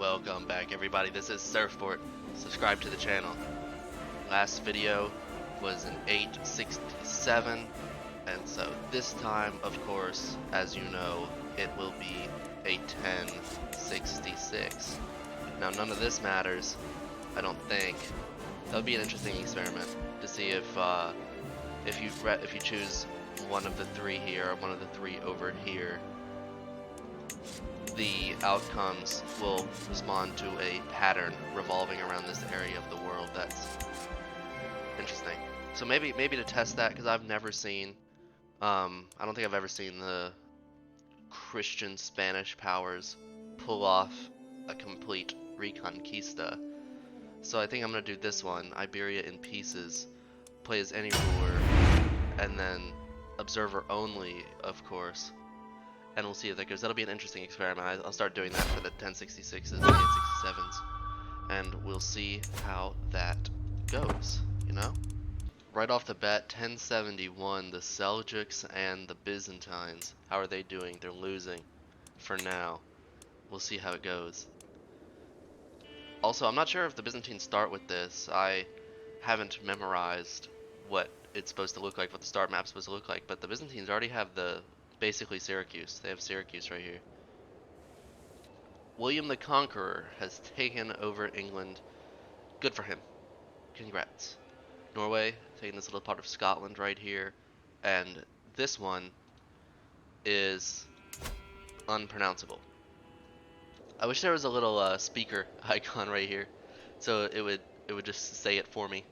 Welcome back, everybody. This is Surfport. Subscribe to the channel. Last video was an 867, and so this time, of course, as you know, it will be a 1066. Now, none of this matters, I don't think. That would be an interesting experiment to see if you choose one of the three here or one of the three over here, the outcomes will respond to a pattern revolving around this area of the world. That's interesting. So maybe to test that, because I've never seen, I don't think I've ever seen the Christian Spanish powers pull off a complete Reconquista. So I think I'm gonna do this one, Iberia in pieces, play as any ruler, and then observer only, of course. And we'll see if that goes. That'll be an interesting experiment. I'll start doing that for the 1066s and 867s, and we'll see how that goes, you know? Right off the bat, 1071, the Seljuks and the Byzantines. How are they doing? They're losing for now. We'll see how it goes. Also, I'm not sure if the Byzantines start with this. I haven't memorized what it's supposed to look like, what the start map's supposed to look like, but the Byzantines already have basically Syracuse. They have Syracuse right here. William the Conqueror has taken over England. Good for him. Congrats. Norway taking this little part of Scotland right here, and this one is unpronounceable. I wish there was a little speaker icon right here, so it would just say it for me.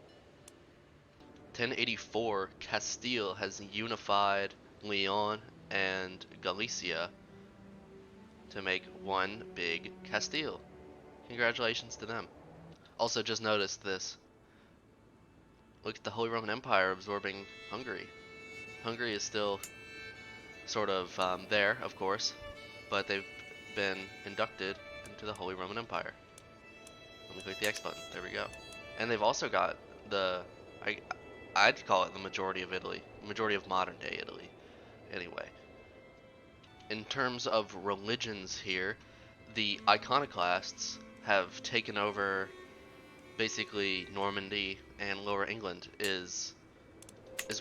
1084, Castile has unified Leon and Galicia to make one big Castile. Congratulations to them. Also, just noticed this. Look at the Holy Roman Empire absorbing Hungary. Hungary is still sort of there, of course, but they've been inducted into the Holy Roman Empire. Let me click the X button. There we go. And they've also got I'd call it the majority of Italy, majority of modern day Italy. Anyway, in terms of religions here, the iconoclasts have taken over basically Normandy and Lower England. Is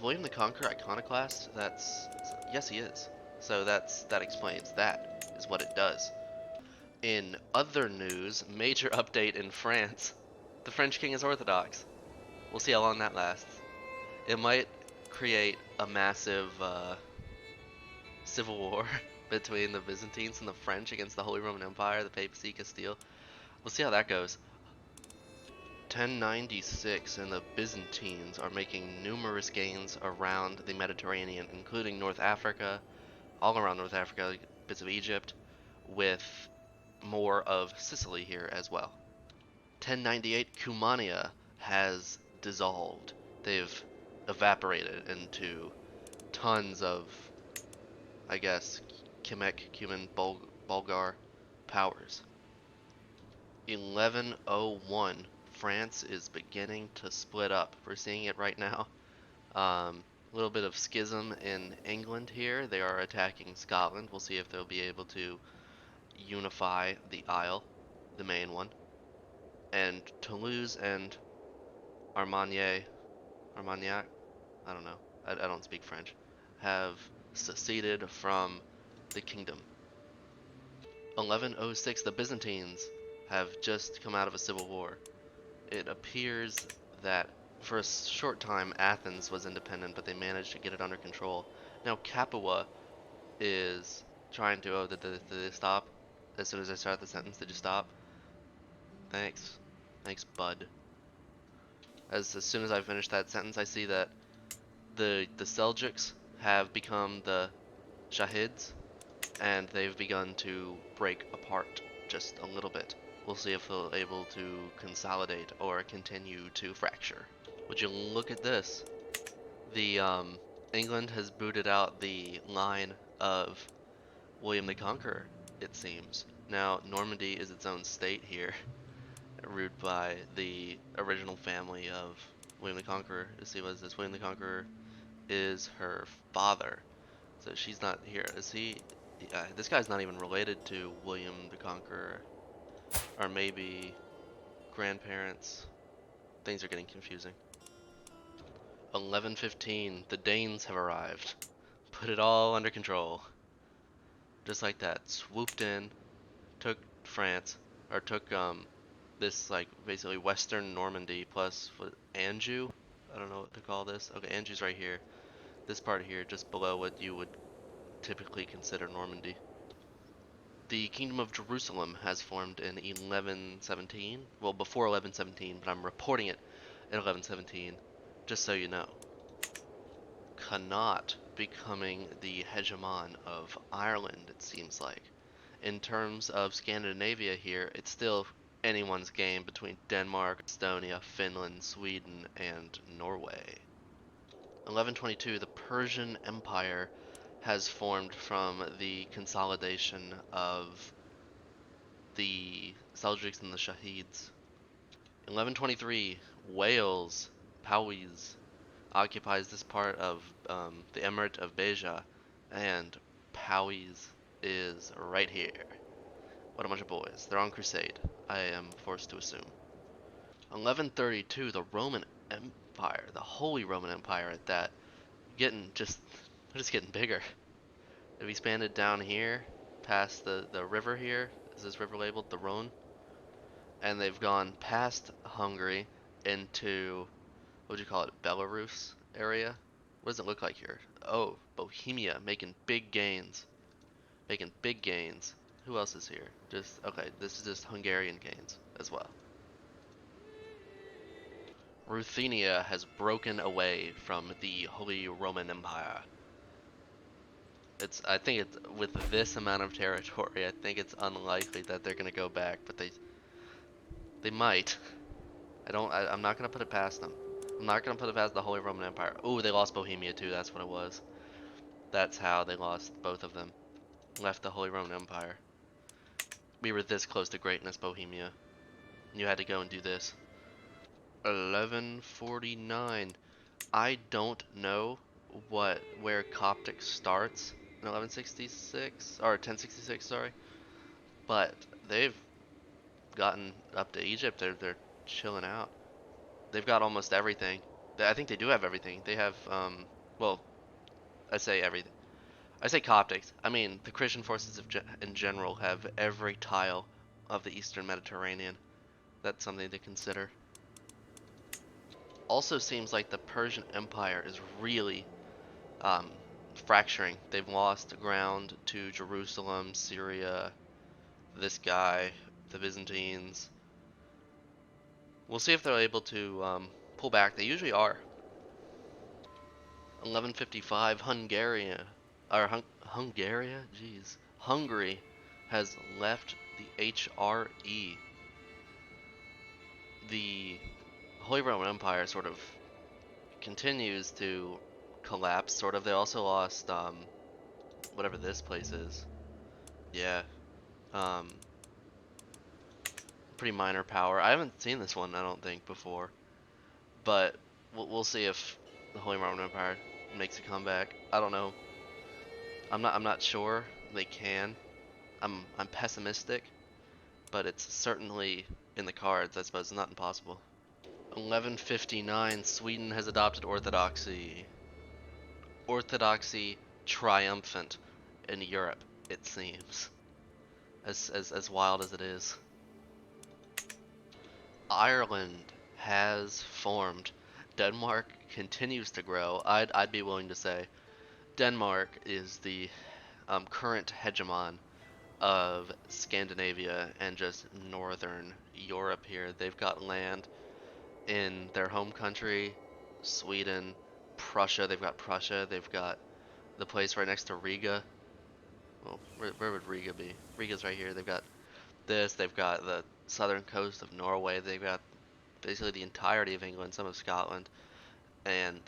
William the Conqueror iconoclast? Yes, he is. So that explains. That is what it does. In other news, major update in France. The French king is Orthodox. We'll see how long that lasts. It might create a massive civil war between the Byzantines and the French against the Holy Roman Empire, the papacy, Castile. We'll see how that goes. 1096, and the Byzantines are making numerous gains around the Mediterranean, including North Africa, all around North Africa, bits of Egypt, with more of Sicily here as well. 1098, Cumania has dissolved. They've evaporated into tons of, I guess, Cuman, Bulgar powers. 1101, France is beginning to split up. We're seeing it right now. A little bit of schism in England here. They are attacking Scotland. We'll see if they'll be able to unify the Isle, the main one. And Toulouse and Armagnac, I don't know, I don't speak French, have seceded from the kingdom. 1106, the Byzantines have just come out of a civil war. It appears that for a short time Athens was independent, but they managed to get it under control. Now Capua is trying to, oh, did they stop? As soon as I start the sentence, did you stop? Thanks, bud. As soon as I finish that sentence, I see that the Seljuks have become the Shahids, and they've begun to break apart just a little bit. We'll see if they're able to consolidate or continue to fracture. Would you look at this? The England has booted out the line of William the Conqueror, it seems. Now Normandy is its own state here, ruled by the original family of William the Conqueror. Let's see, what is this? William the Conqueror is her father. So she's not here. Is he? This guy's not even related to William the Conqueror. or maybe grandparents. Things are getting confusing. 1115, the Danes have arrived. Put it all under control. Just like that, swooped in, took France, or took this like basically Western Normandy plus what, Anjou. I don't know what to call this. Okay, Anjou's right here. This part here, just below what you would typically consider Normandy. The Kingdom of Jerusalem has formed in 1117. Well, before 1117, but I'm reporting it in 1117, just so you know. Connaught becoming the hegemon of Ireland, it seems like. In terms of Scandinavia here, it's still anyone's game between Denmark, Estonia, Finland, Sweden, and Norway. 1122, the Persian Empire has formed from the consolidation of the Seljuks and the Shahids. 1123, Wales, Powys, occupies this part of the Emirate of Beja, and Powys is right here. What a bunch of boys. They're on crusade, I am forced to assume. 1132, the Roman Empire, the Holy Roman Empire at that, they're just getting bigger. They've expanded down here, past the river here. Is this river labeled? The Rhone? And they've gone past Hungary into, what would you call it, Belarus area? What does it look like here? Oh, Bohemia, making big gains. Making big gains. Who else is here? Okay, this is just Hungarian gains as well. Ruthenia has broken away from the Holy Roman Empire. I think it's, with this amount of territory, I think it's unlikely that they're gonna go back, but they might. I'm not gonna put it past them. I'm not gonna put it past the Holy Roman Empire. Oh, they lost Bohemia too, that's what it was. That's how they lost both of them. Left the Holy Roman Empire. We were this close to greatness, Bohemia. You had to go and do this. 1149. I don't know where Coptic starts in 1166 or 1066, sorry, but they've gotten up to Egypt. They're chilling out. They've got almost everything. I think they do have everything. They have well, I say everything. I say Coptics. I mean the Christian forces in general have every tile of the Eastern Mediterranean. That's something to consider. Also seems like the Persian Empire is really um, fracturing. They've lost ground to Jerusalem, Syria, this guy, the Byzantines. We'll see if they're able to pull back. They usually are. 1155, Hungaria? Jeez. Hungary has left the HRE. The Holy Roman Empire sort of continues to collapse, sort of. They also lost whatever this place is. Yeah. Um, pretty minor power. I haven't seen this one, I don't think, before. But we'll see if the Holy Roman Empire makes a comeback. I don't know. I'm not sure they can. I'm pessimistic, but it's certainly in the cards. I suppose it's not impossible. 1159, Sweden has adopted Orthodoxy. Orthodoxy triumphant in Europe, it seems. As wild as it is. Ireland has formed. Denmark continues to grow. I'd be willing to say Denmark is the current hegemon of Scandinavia and just northern Europe here. They've got land in their home country, Sweden, Prussia. They've got Prussia. They've got the place right next to Riga. Well, where would Riga be? Riga's right here. They've got this. They've got the southern coast of Norway. They've got basically the entirety of England, some of Scotland, and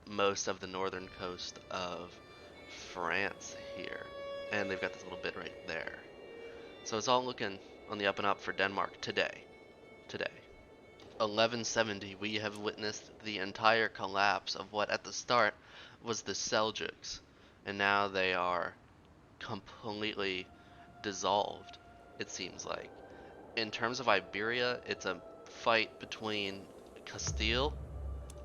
most of the northern coast of France here. And they've got this little bit right there. So it's all looking on the up and up for Denmark today. 1170, we have witnessed the entire collapse of what at the start was the Seljuks, and now they are completely dissolved, it seems like. in terms of Iberia, it's a fight between Castile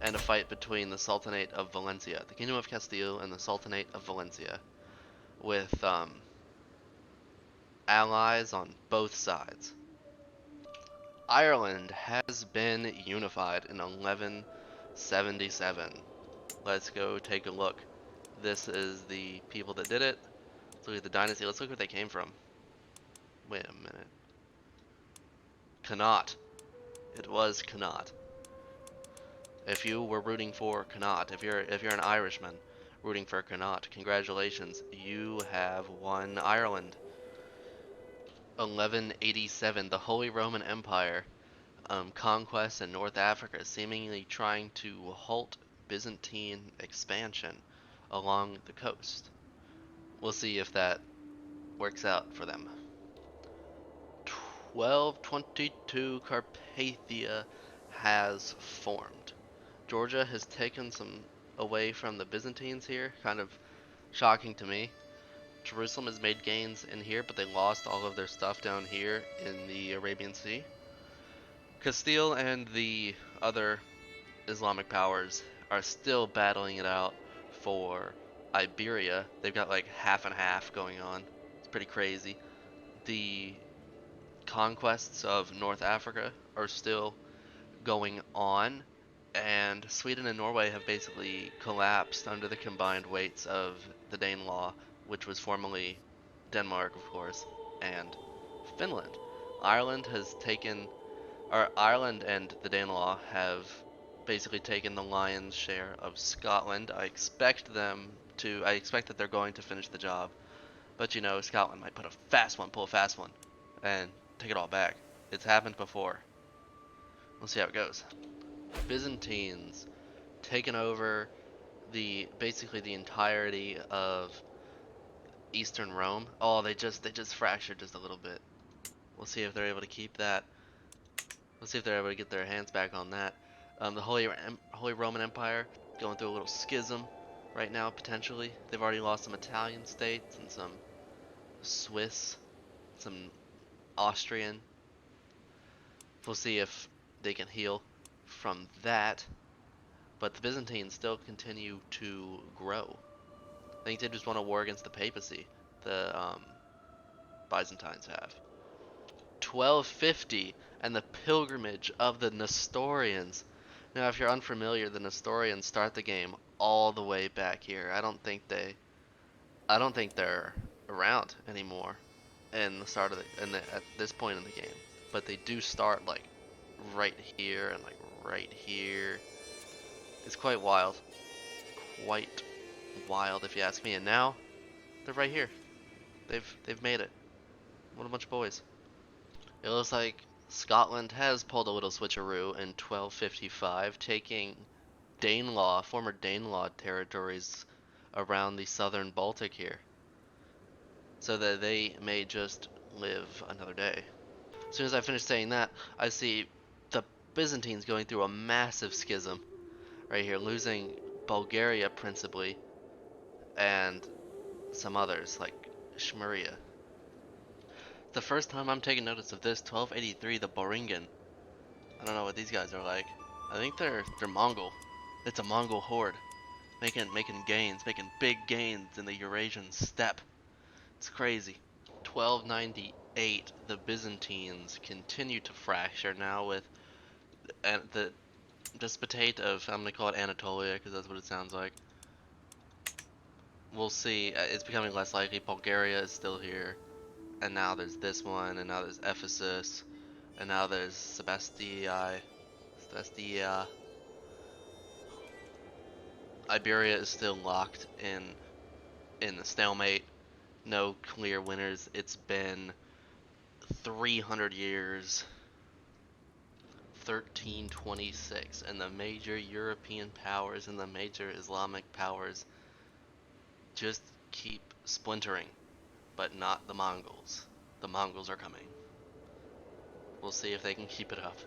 and a fight between the Sultanate of Valencia, the Kingdom of Castile and the Sultanate of Valencia, with allies on both sides. Ireland has been unified in 1177. Let's go take a look. This is the people that did it. Let's look at the dynasty. Let's look where they came from. Wait a minute. Connaught. It was Connaught. If you were rooting for Connaught, if you're an Irishman rooting for Connaught, congratulations. You have won Ireland. 1187, the Holy Roman Empire conquest in North Africa, seemingly trying to halt Byzantine expansion along the coast. We'll see if that works out for them. 1222, Carpathia has formed. Georgia has taken some away from the Byzantines here, kind of shocking to me. Jerusalem has made gains in here, but they lost all of their stuff down here in the Arabian Sea. Castile and the other Islamic powers are still battling it out for Iberia. They've got like half and half going on. It's pretty crazy. The conquests of North Africa are still going on, and Sweden and Norway have basically collapsed under the combined weights of the Danelaw, which was formerly Denmark, of course, and Finland. Ireland has taken, or Ireland and the Danelaw have basically taken the lion's share of Scotland. I expect that they're going to finish the job, but you know, Scotland might pull a fast one, and take it all back. It's happened before. We'll see how it goes. Byzantines taken over basically the entirety of Eastern Rome. Oh, they just fractured just a little bit. We'll see if they're able to keep that. We'll see if they're able to get their hands back on that. The Holy Roman Empire going through a little schism right now potentially. They've already lost some Italian states and some Swiss, some Austrian. We'll see if they can heal from that. But the Byzantines still continue to grow. I think they just won a war against the papacy. The Byzantines have. 1250 and the pilgrimage of the Nestorians. Now, if you're unfamiliar, the Nestorians start the game all the way back here. I don't think they're around anymore in the start of at this point in the game. But they do start like right here and like right here. It's quite wild. Quite wild if you ask me. And now they're right here. They've made it. What a bunch of boys. It looks like Scotland has pulled a little switcheroo in 1255, taking former Danelaw territories around the southern Baltic here, so that they may just live another day. As soon as I finish saying that, I see the Byzantines going through a massive schism right here, losing Bulgaria principally, and some others like Shmuria. The first time I'm taking notice of this, 1283, the Boringen. I don't know what these guys are like. I think they're Mongol. It's a Mongol horde, making gains, making big gains in the Eurasian steppe. It's crazy. 1298, the Byzantines continue to fracture now with the despotate of, I'm gonna call it Anatolia because that's what it sounds like. We'll see. It's becoming less likely. Bulgaria is still here, and now there's this one, and now there's Ephesus, and now there's Sebastia. Iberia is still locked in the stalemate. No clear winners. It's been 300 years. 1326, and the major European powers and the major Islamic powers just keep splintering, but not the Mongols. The Mongols are coming. We'll see if they can keep it up.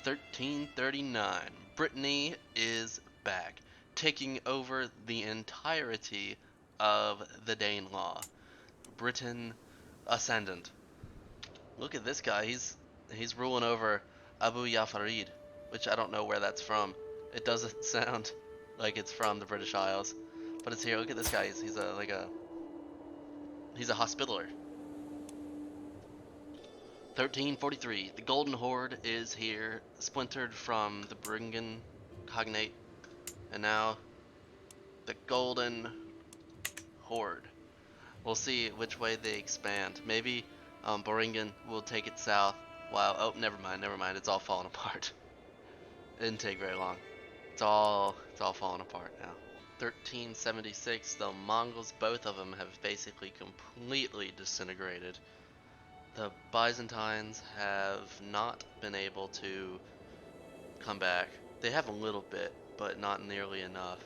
1339, Brittany is back, taking over the entirety of the Danelaw. Britain ascendant. Look at this guy. He's ruling over Abu Yafarid, which I don't know where that's from. It doesn't sound like it's from the British Isles, but it's here. Look at this guy. He's a like a he's a hospitaller. 1343. The Golden Horde is here, splintered from the Bringen Cognate, and now the Golden Horde. We'll see which way they expand. Maybe Boringen will take it south. While never mind. It's all falling apart. It didn't take very long. It's all falling apart now. 1376. The Mongols, both of them, have basically completely disintegrated. The Byzantines have not been able to come back. They have a little bit, but not nearly enough.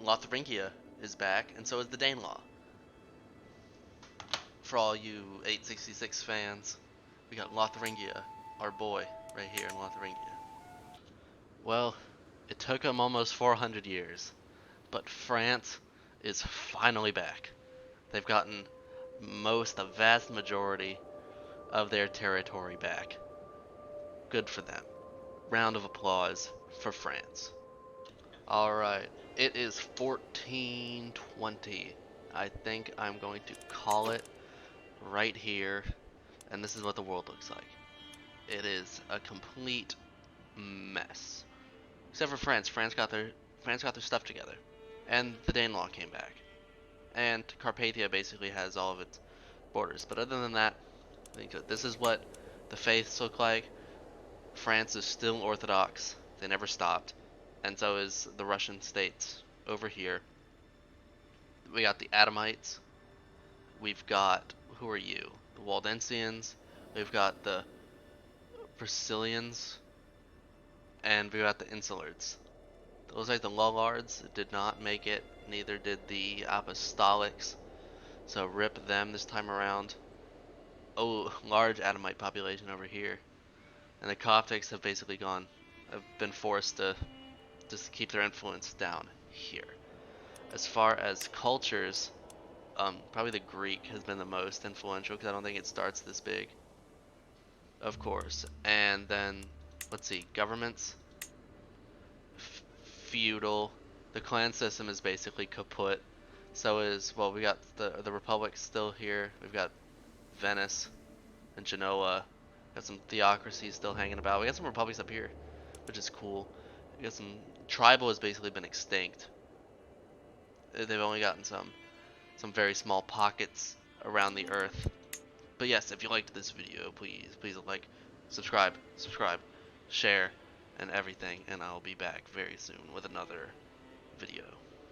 Lotharingia is back, and so is the Danelaw. For all you 866 fans, we got Lotharingia, our boy, right here in Lotharingia. Well, it took them almost 400 years, but France is finally back. They've gotten the vast majority of their territory back. Good for them. Round of applause for France. Alright, it is 1420. I think I'm going to call it right here, and this is what the world looks like. It is a complete mess. Except for France. France got their stuff together. And the Danelaw came back. And Carpathia basically has all of its borders. But other than that, I think that this is what the faiths look like. France is still Orthodox. They never stopped. And so is the Russian states over here. We got the Adamites. We've got, who are you? The Waldensians. We've got the Brasilians. And we got the Insulars. Those like the Lollards did not make it. Neither did the Apostolics. So rip them this time around. Oh, large Adamite population over here. And the Coptics have basically have been forced to just keep their influence down here. As far as cultures, probably the Greek has been the most influential because I don't think it starts this big. Of course. And then, let's see, governments, feudal. The clan system is basically kaput. So is, well, we got the Republic still here. We've got Venice and Genoa. Got some theocracies still hanging about. We got some republics up here, which is cool. We got some tribal has basically been extinct. They've only gotten some very small pockets around the earth. But yes, if you liked this video, please like, subscribe, share, and everything, and I'll be back very soon with another video.